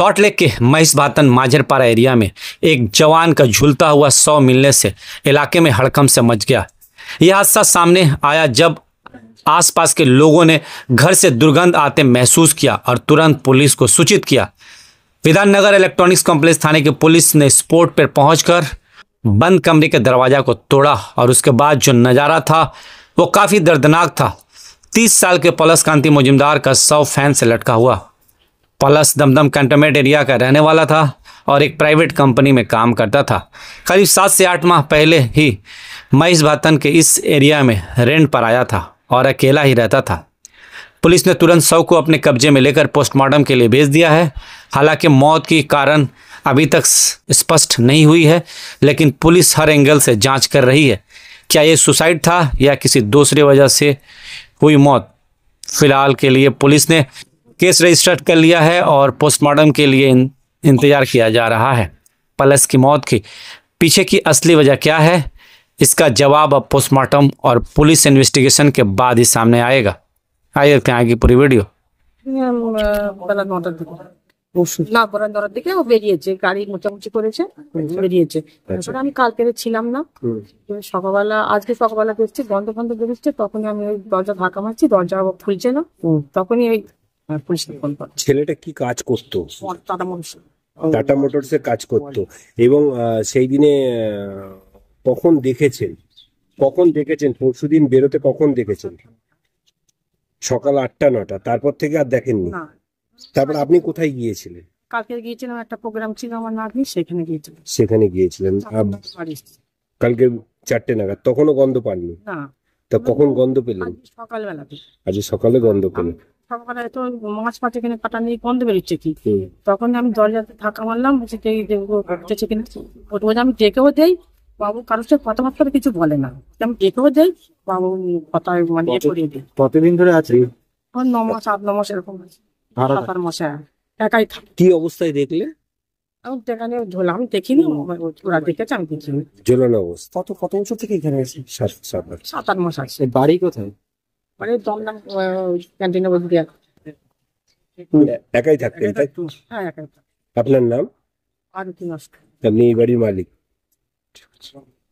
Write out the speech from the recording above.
Salt lake के महिषभातन माझरपारा area में एक जवान का झूलता हुआ शव मिलने से इलाके में हड़कंप से मच गया। यह हादसा सामने आया जब आसपास के लोगों ने घर से दुर्गंध आते महसूस किया और तुरंत पुलिस को सूचित किया। विधाननगर इलेक्ट्रॉनिक्स कॉम्प्लेक्स थाने की पुलिस ने स्पॉट पर पहुंचकर बंद कमरे के दरवाजा को तोड़ा और उसके बाद जो नज़ारा था वो काफ़ी दर्दनाक था। 30 साल के पलस कांति मुजुमदार का शव फैन से लटका हुआ। पलस दमदम कैंटोनमेंट एरिया का रहने वाला था और एक प्राइवेट कंपनी में काम करता था। करीब 7 से 8 माह पहले ही महिषभातन के इस एरिया में रेंट पर आया था और अकेला ही रहता था। पुलिस ने तुरंत शव को अपने कब्जे में लेकर पोस्टमार्टम के लिए भेज दिया है। हालांकि मौत की कारण अभी तक स्पष्ट नहीं हुई है, लेकिन पुलिस हर एंगल से जांच कर रही है क्या ये सुसाइड था या किसी दूसरी वजह से हुई मौत। फिलहाल के लिए पुलिस ने केस रजिस्टर कर लिया है और पोस्टमार्टम के लिए इंतजार किया जा रहा है। पलस की मौत की पीछे की असली वजह क्या है, इसका जवाब अब पोस्टमार्टम और पुलिस इन्वेस्टिगेशन के बाद ही सामने आएगा। आइए देखते हैं आगे पूरी वीडियो। না বরান্দার দিকে ও বেরিয়েছে, গাড়ি মোচামুচি করেছে, বেরিয়েছে। তারপরে আমি কালকে ছিলাম না, সকালবেলা আজকে সকালবেলা দেখছি গন্ধ গন্ধ বেরোচ্ছে, তখনই আমি ওই দরজা ধাক্কা মারছি, দরজা খুলছে না, তখনই ওই পুলিশকে ফোন করে। ছেলেটা কি কাজ করতো? Tata motors. টাটা মোটরসে কাজ করতো। এবং সেই দিনে কখন দেখেছেন পরশুদিন বেরোতে কখন দেখেছেন? সকাল 8টা 9টা, তারপর থেকে আর দেখেননি? তারপর আপনি কোথায় গিয়েছিলেন? কালকে গিয়েছিলাম, একটা প্রোগ্রাম ছিল আমার নাতনি, সেখানে গিয়েছিলেন কালকে 4টে নাগাদ, তখনও গন্ধ পাননি? না। তা কখন গন্ধ পেলেন? সকালবেলাতে। আজ সকালে গন্ধ পেলেন? সকালে তো মাছ এখানে কাটা নিয়ে গন্ধ বেরোচ্ছে কি, তখন আমি দরজাতে ধাক্কা মারলাম, হচ্ছে কিনা আমি ডেকেও দেই, বাবু কারোর সাথে কথাবার্তা কিছু বলে না, আমি ডেকেও দেই, বাবু কথা মানে করিয়ে দিই। কতদিন ধরে আছে? 9 মাস 8-9 মাস এরকম আছে। 7 মাস একাই থাকে। কি অবস্থায় দেখলে? আমি সেখানে ঝোলা আমি দেখিনি, ওরা দেখেছে, আমি দেখিনি। ঝোলানো অবস্থা। কত বছর থেকে এখানে আছে? 7-8 মাস আছে। বাড়ি কোথায়? মানে দমদম ক্যান্টিনে বসে দিয়ে একাই থাকতেন তাই তো? হ্যাঁ একাই। আপনার নাম? আর কি নষ্ট। আপনি এই বাড়ির মালিক?